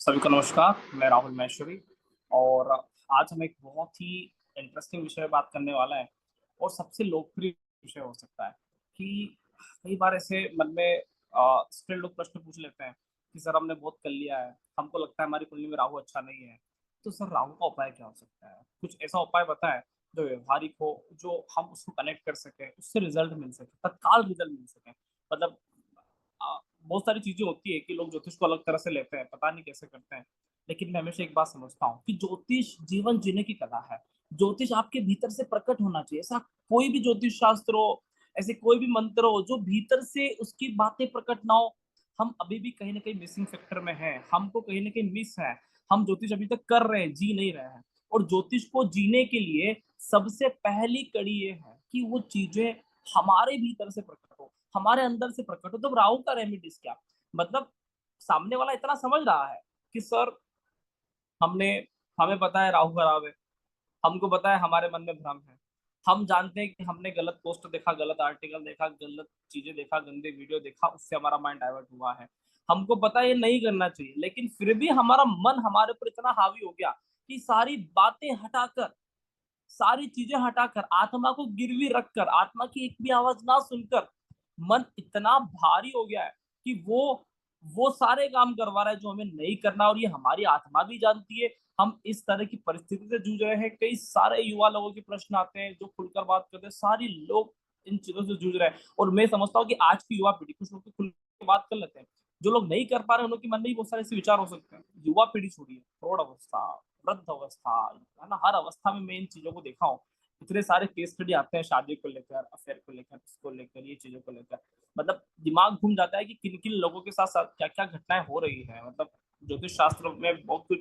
सभी को नमस्कार। मैं राहुल महेश्वरी और आज हम एक बहुत ही इंटरेस्टिंग विषय पे बात करने वाला है और सबसे लोकप्रिय विषय हो सकता है कि कई बार ऐसे मन में स्टिल लोग प्रश्न पूछ लेते हैं कि सर हमने बहुत कर लिया है, हमको लगता है हमारी कुंडली में राहु अच्छा नहीं है, तो सर राहु का उपाय क्या हो सकता है? कुछ ऐसा उपाय बताएं जो व्यवहारिक हो, जो हम उसको कनेक्ट कर सके, उससे रिजल्ट मिल सके, तत्काल रिजल्ट मिल सके। मतलब बहुत सारी चीजें होती है कि लोग ज्योतिष को अलग तरह से लेते हैं, पता नहीं कैसे करते हैं। लेकिन मैं हमेशा एक बात समझता हूँ कि ज्योतिष जीवन जीने की कला है। ज्योतिष आपके भीतर से प्रकट होना चाहिए। ऐसा कोई भी ज्योतिष शास्त्र हो, ऐसे कोई भी मंत्र हो जो भीतर से उसकी बातें प्रकट ना हो, हम अभी भी कहीं ना कहीं मिसिंग फैक्टर में हैं, हमको कहीं ना कहीं मिस है। हम ज्योतिष अभी तक कर रहे हैं, जी नहीं रहे हैं। और ज्योतिष को जीने के लिए सबसे पहली कड़ी ये है कि वो चीजें हमारे भीतर से प्रकट हो, हमारे अंदर से प्रकट हो। तो राहु का रेमेडीज क्या? मतलब सामने वाला इतना समझ रहा है कि सर हमने हमें पता है राहु खराब है, हमको पता है हमारे मन में भ्रम है, हम जानते हैं कि हमने गलत पोस्ट देखा, गलत आर्टिकल देखा, गलत चीजें देखा, गंदे वीडियो देखा, उससे हमारा माइंड डाइवर्ट हुआ है। हमको पता है ये नहीं करना चाहिए, लेकिन फिर भी हमारा मन हमारे ऊपर इतना हावी हो गया कि सारी बातें हटाकर, सारी चीजें हटाकर, आत्मा को गिरवी रखकर, आत्मा की एक भी आवाज ना सुनकर मन इतना भारी हो गया है कि वो सारे काम करवा रहा है जो हमें नहीं करना। और ये हमारी आत्मा भी जानती है। हम इस तरह की परिस्थिति से जूझ रहे हैं। कई सारे युवा लोगों के प्रश्न आते हैं जो खुलकर बात करते हैं, सारी लोग इन चीजों से जूझ रहे हैं। और मैं समझता हूँ कि आज की युवा पीढ़ी, कुछ लोग तो खुल के बात कर लेते हैं, जो लोग नहीं कर पा रहे हैं उनके मन में भी बहुत सारे ऐसे विचार हो सकते हैं। युवा पीढ़ी छोड़िए, प्रौढ़ अवस्था, वृद्ध अवस्था, है ना, हर अवस्था में मैं इन चीजों को देखा हूँ। इतने सारे केस स्टडी आते हैं शादी को लेकर, अफेयर को लेकर, इसको लेकर, ये चीजों को लेकर। मतलब दिमाग घूम जाता है कि किन किन लोगों के साथ साथ क्या क्या घटनाएं हो रही है। मतलब ज्योतिष शास्त्र में बहुत कुछ,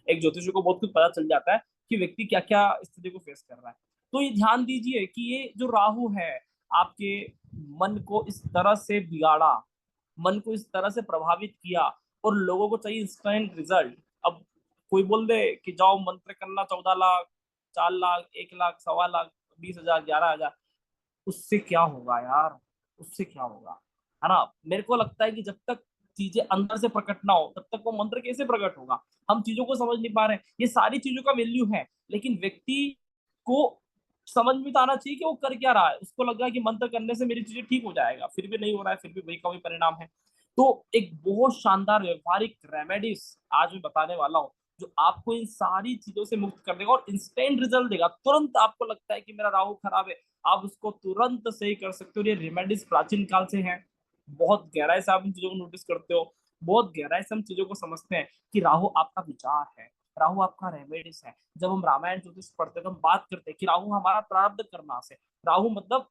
एक ज्योतिषी को बहुत कुछ पता चल जाता है कि व्यक्ति क्या क्या स्थिति को फेस कर रहा है। तो ये ध्यान दीजिए कि ये जो राहु है, आपके मन को इस तरह से बिगाड़ा, मन को इस तरह से प्रभावित किया, और लोगों को चाहिए इंस्टेंट रिजल्ट। अब कोई बोल दे कि जाओ मंत्र करना, 14 लाख, 4 लाख, 1 लाख, 1.25 लाख, 20,000, 11,000, उससे क्या होगा यार? उससे क्या होगा? है ना? मेरे को लगता है कि जब तक चीजें अंदर से प्रकट ना हो तब तक वो मंत्र कैसे प्रकट होगा? हम चीजों को समझ नहीं पा रहे हैं। ये सारी चीजों का वैल्यू है, लेकिन व्यक्ति को समझ में तो आना चाहिए कि वो कर क्या रहा है। उसको लग रहा है कि मंत्र करने से मेरी चीजें ठीक हो जाएगा, फिर भी नहीं हो रहा है, फिर भी वही का वही परिणाम है। तो एक बहुत शानदार व्यवहारिक रेमेडीज आज मैं बताने वाला हूँ, जो आपको इन सारी चीजों से मुक्त कर देगा और इंस्टेंट रिजल्ट देगा। तुरंत आपको लगता है कि मेरा राहु खराब है, आप उसको तुरंत सही कर सकते हो। ये रेमेडीज प्राचीन काल से हैं। बहुत गहराई से आप इन चीजों को नोटिस करते हो, बहुत गहराई से हम चीजों को समझते हैं कि राहु आपका विचार है, राहु आपका रेमेडीज है। जब हम रामायण ज्योतिष पढ़ते हैं तो हम बात करते हैं कि राहु हमारा प्रारब्ध कर्मास है। राहु मतलब,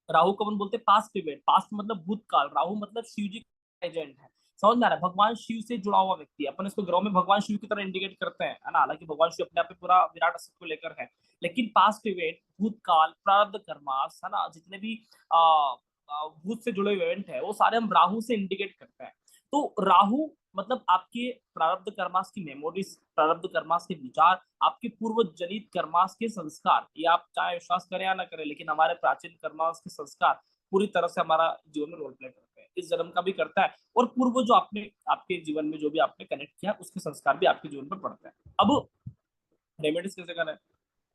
राहु को अपन बोलते हैं पास्ट इवेंट, पास्ट मतलब भूतकाल, राहु मतलब शिव जी का एजेंट है। समझ में आ रहा है? भगवान शिव से जुड़ा हुआ व्यक्ति है। अपन इसको ग्रह में भगवान शिव की तरह इंडिकेट करते हैं, है ना? हालांकि भगवान शिव अपने आप में पूरा विराट अस्तित्व को लेकर है। लेकिन पास्ट इवेंट, भूतकाल, प्रारब्ध कर्मास, है ना, जितने भी भूत से जुड़े इवेंट है वो सारे हम राहु से इंडिकेट करते हैं। तो राहु मतलब आपके प्रारब्ध कर्मास की मेमोरीज, प्रारब्ध कर्मास के विचार, आपके पूर्व जनित कर्मास के संस्कार। ये आप चाहे विश्वास करें या ना करें, लेकिन हमारे प्राचीन कर्मास के संस्कार पूरी तरह से हमारा जीवन में रोल प्ले करते हैं। इस जन्म का भी करता है, और पूर्व जो आपने आपके जीवन में जो भी आपने कनेक्ट किया उसके संस्कार भी आपके जीवन में पड़ते हैं। अब रेमेडीज कैसे करें?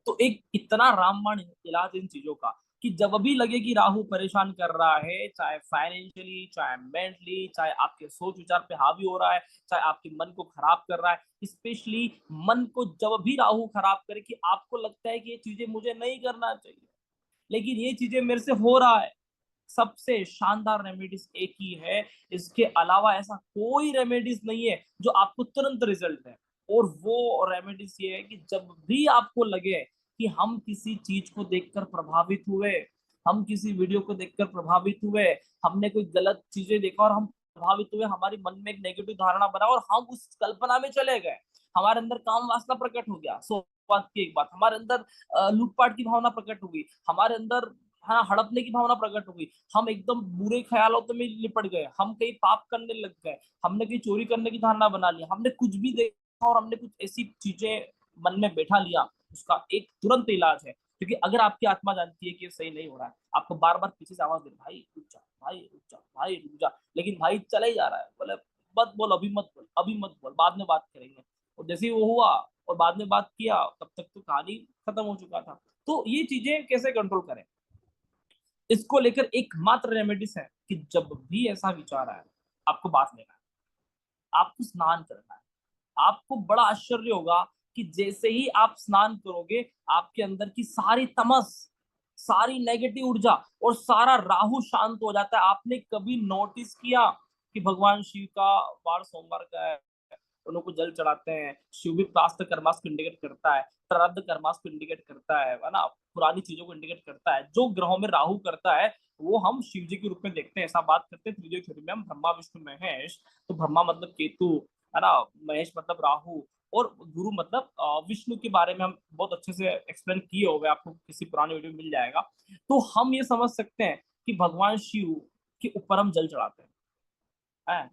तो एक इतना रामबाण इलाज इन चीजों का कि जब भी लगे कि राहु परेशान कर रहा है, चाहे फाइनेंशियली, चाहे मेंटली, चाहे आपके सोच विचार पे हावी हो रहा है, चाहे आपके मन को खराब कर रहा है, स्पेशली मन को जब भी राहु खराब करे कि आपको लगता है कि ये चीजें मुझे नहीं करना चाहिए लेकिन ये चीजें मेरे से हो रहा है, सबसे शानदार रेमेडीज एक ही है। इसके अलावा ऐसा कोई रेमेडीज नहीं है जो आपको तुरंत रिजल्ट दे। और वो रेमेडीज ये है कि जब भी आपको लगे कि हम किसी चीज को देखकर प्रभावित हुए, हम किसी वीडियो को देखकर प्रभावित हुए, हमने कोई गलत चीजें देखा और हम प्रभावित हुए, हमारे मन में एक नेगेटिव धारणा बना और हम उस कल्पना में चले गए, हमारे अंदर काम वासना प्रकट हो गया। सो बात की एक बात, हमारे अंदर लूटपाट की भावना प्रकट हो गई, हमारे अंदर, हाँ, हड़पने की भावना प्रकट हो गई, हम एकदम बुरे ख्यालों तो में लिपट गए, हम कहीं पाप करने लग गए, हमने कहीं चोरी करने की धारणा बना लिया, हमने कुछ भी देखा और हमने कुछ ऐसी चीजें मन में बैठा लिया। उसका एक तुरंत इलाज है, क्योंकि अगर आपकी आत्मा जानती है कि ये सही नहीं हो रहा है, आपको बार बार पीछे से आवाज दे, भाई रुक जा, भाई रुक जा, भाई रुक जा, लेकिन भाई चला ही जा रहा है, बोले मत बोल, अभी मत बोल, अभी मत बोल, बाद में बात करेंगे। और जैसे ही वो हुआ और बाद में बात किया, तब तक तो कहानी खत्म हो चुका था। तो ये चीजें कैसे कंट्रोल करें, इसको लेकर एकमात्र रेमेडीज है कि जब भी ऐसा विचार आए, आपको बात लेना है, आपको स्नान करना है। आपको बड़ा आश्चर्य होगा कि जैसे ही आप स्नान करोगे, आपके अंदर की सारी तमस, सारी नेगेटिव ऊर्जा और सारा राहु शांत हो जाता है। आपने कभी नोटिस किया कि भगवान शिव का वार सोमवार का है, उन लोग को जल चढ़ाते हैं, शिव भी प्रास्त कर्मास को इंडिकेट करता है, श्राद्ध कर्मास को इंडिकेट करता है ना, पुरानी चीजों को इंडिकेट करता है। जो ग्रहों में राहु करता है वो हम शिव जी के रूप में देखते हैं। ऐसा बात करते हैं त्रिजोई थ्योरी में हम, ब्रह्मा विष्णु महेश। तो ब्रह्मा मतलब केतु, है ना, महेश मतलब राहु, और गुरु मतलब विष्णु के बारे में हम बहुत अच्छे से एक्सप्लेन किए हो गए, आपको किसी पुरानी वीडियो में मिल जाएगा। तो हम ये समझ सकते हैं कि भगवान शिव के ऊपर हम जल चढ़ाते हैं।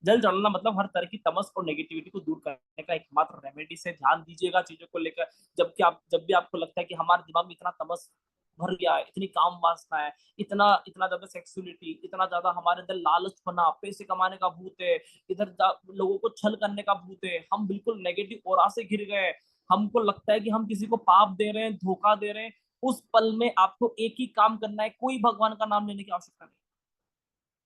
जल चढ़ाना मतलब हर तरह की तमस और नेगेटिविटी को दूर करने का एकमात्र रेमेडी से। ध्यान दीजिएगा चीजों को लेकर। जब भी आपको लगता है कि हमारे दिमाग में इतना तमस भर गया है, इतनी काम वासना है, इतना इतना ज्यादा सेक्सुअलिटी, इतना ज्यादा हमारे अंदर लालचपना, पैसे कमाने का भूत है, लोगों को छल करने का भूत है, हम बिल्कुल नेगेटिव ओरा से घिर गए, हमको लगता है कि हम किसी को पाप दे रहे हैं, धोखा दे रहे हैं, उस पल में आपको एक ही काम करना है, कोई भगवान का नाम लेने की आवश्यकता नहीं,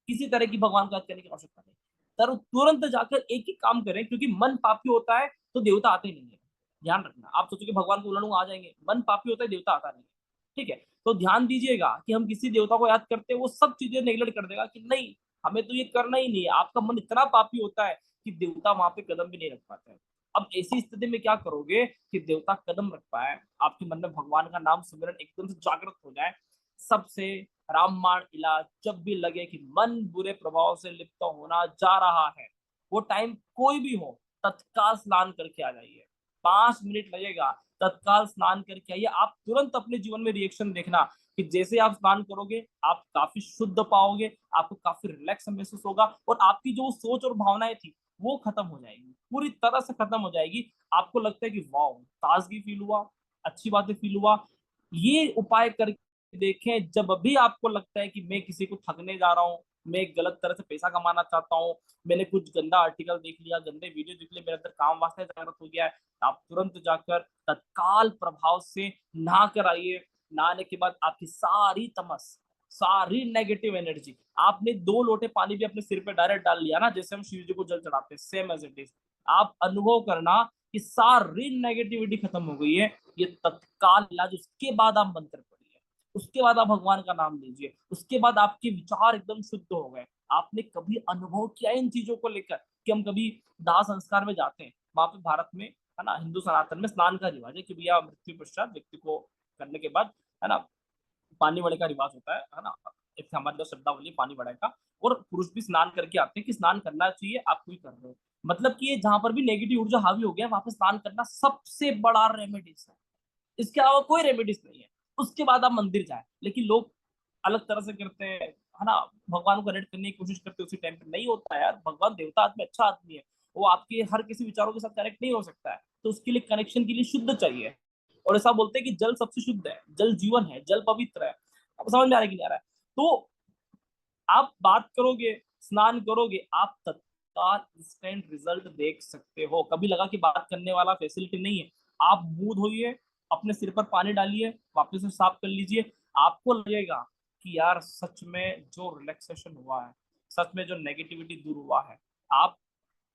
किसी तरह की भगवान को याद करने की आवश्यकता नहीं। तुरंत जाकर एक ही काम करें, क्योंकि मन पापी होता है तो देवता आते ही नहीं है। ध्यान रखना, आप सोचो कि भगवान को बुला आ जाएंगे, मन पापी होता है, देवता आता नहीं है। ठीक है, तो ध्यान दीजिएगा कि हम किसी देवता को याद करते हैं, वो सब चीजें नेगलेक्ट कर देगा कि नहीं, हमें तो ये करना ही नहीं है। आपका मन इतना पापी होता है कि देवता वहां पे कदम भी नहीं रख पाते हैं। अब ऐसी स्थिति में क्या करोगे कि देवता कदम रख पाए, आपके मन में भगवान का नाम सुमिरन एकदम से जागृत हो जाए। सबसे रामबाण इलाज, जब भी लगे कि मन बुरे प्रभाव से लिप्त होना जा रहा है, वो टाइम कोई भी हो, तत्काल स्नान करके आ जाइए। 5 मिनट लगेगा, तत्काल स्नान करके आइए। आप तुरंत अपने जीवन में रिएक्शन देखना कि जैसे आप स्नान करोगे, आप काफी शुद्ध पाओगे, आपको काफी रिलैक्स महसूस होगा, और आपकी जो सोच और भावनाएं थी वो खत्म हो जाएगी, पूरी तरह से खत्म हो जाएगी। आपको लगता है कि वाह, ताजगी फील हुआ, अच्छी बातें फील हुआ। ये उपाय कर देखें। जब भी आपको लगता है कि मैं किसी को ठगने जा रहा हूँ, मैं एक गलत तरह से पैसा कमाना चाहता हूँ, मैंने कुछ गंदा आर्टिकल देख लिया, गंदे वीडियो देख लिया, मेरे अंदर काम वासना जागृत हो गया है, आप तुरंत जाकर तत्काल प्रभाव से नहा कर आइए। नहाने के बाद आपकी सारी तमस, सारी नेगेटिव एनर्जी, आपने 2 लोटे पानी भी अपने सिर पे डायरेक्ट डाल लिया ना, जैसे हम शिव जी को जल चढ़ाते हैं, सेम एज इट इज। आप अनुभव करना कि सारी नेगेटिविटी खत्म हो गई है। ये तत्काल इलाज। उसके बाद आप मंत्र पढ़िए, उसके बाद आप भगवान का नाम लीजिए, उसके बाद आपके विचार एकदम शुद्ध हो गए। आपने कभी अनुभव किया इन चीजों को लेकर कि हम कभी दाह संस्कार में जाते हैं, वहां पे भारत में, है ना, हिंदू सनातन में स्नान का रिवाज है कि भैया मृत्यु पश्चात व्यक्ति को करने के बाद, है ना, पानी बड़े का रिवाज होता है ना, एक हमारे जो शब्दावली पानी बड़े का। और पुरुष भी स्नान करके आते हैं कि स्नान करना चाहिए, आप भी कर रहे हो। मतलब कि ये जहां पर भी नेगेटिव ऊर्जा हावी हो गया, वहां पे स्नान करना सबसे बड़ा रेमेडीज है। इसके अलावा कोई रेमेडीज नहीं है। उसके बाद आप मंदिर जाए, लेकिन लोग अलग तरह से करते हैं, है ना, भगवान को कनेक्ट करने की कोशिश करते हैं, उसी टाइम पे नहीं होता है यार। भगवान देवता आदमी, अच्छा आदमी है, वो आपके हर किसी विचारों के साथ कनेक्ट नहीं हो सकता है, तो उसके लिए कनेक्शन के लिए शुद्ध चाहिए। और ऐसा बोलते हैं कि जल सबसे शुद्ध है, जल जीवन है, जल पवित्र है। अब समझ में आ रहा है कि नहीं आ रहा है? तो आप बात करोगे, स्नान करोगे, आप तत्काल इंस्टेंट रिजल्ट देख सकते हो। कभी लगा कि बात करने वाला फैसिलिटी नहीं है, आप मुंह धोइए, अपने सिर पर पानी डालिए, वापस से साफ कर लीजिए, आपको लगेगा कि यार सच में जो रिलैक्सेशन हुआ है, सच में जो नेगेटिविटी दूर हुआ है। आप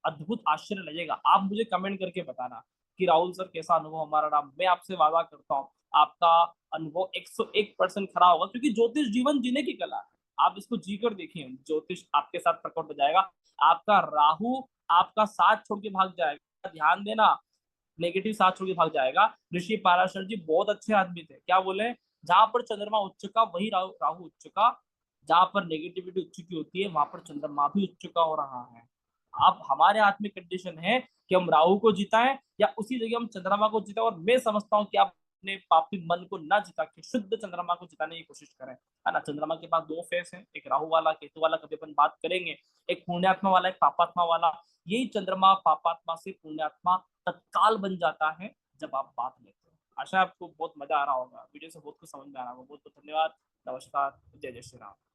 अद्भुत आश्चर्य लगेगा। आप मुझे कमेंट करके बताना कि राहुल सर कैसा अनुभव हमारा रहा। मैं आपसे वादा करता हूँ आपका अनुभव 101% खरा होगा, क्योंकि ज्योतिष जीवन जीने की कला है। आप इसको जी कर देखिए, ज्योतिष आपके साथ प्रकट हो जाएगा। आपका राहु आपका साथ छोड़ के भाग जाएगा, ध्यान देना, नेगेटिव साथ छोड़ के भाग जाएगा। ऋषि पाराशर जी बहुत अच्छे आदमी थे, क्या बोले, जहां पर चंद्रमा उच्च का वही राहु उच्च का, जहां पर नेगेटिविटी उच्च की होती है वहां पर चंद्रमा भी उच्च का हो रहा है। अब हमारे हाथ में कंडीशन है कि हम राहु को जिताएं या उसी जगह हम चंद्रमा को जिताएं। और मैं समझता हूँ कि आप अपने पापी मन को ना जिता के शुद्ध चंद्रमा को जिताने की कोशिश करें, है ना। चंद्रमा के पास 2 फेस है, एक राहु वाला, केतु वाला, कभी अपन बात करेंगे। एक पुण्यात्मा वाला, एक पापात्मा वाला। यही चंद्रमा पापात्मा से पुण्यात्मा तत्काल बन जाता है जब आप बात लेते हो। आशा है आपको बहुत मजा आ रहा होगा, वीडियो से बहुत कुछ समझ में आ रहा होगा। बहुत बहुत धन्यवाद। नमस्कार, जय जय श्री राम।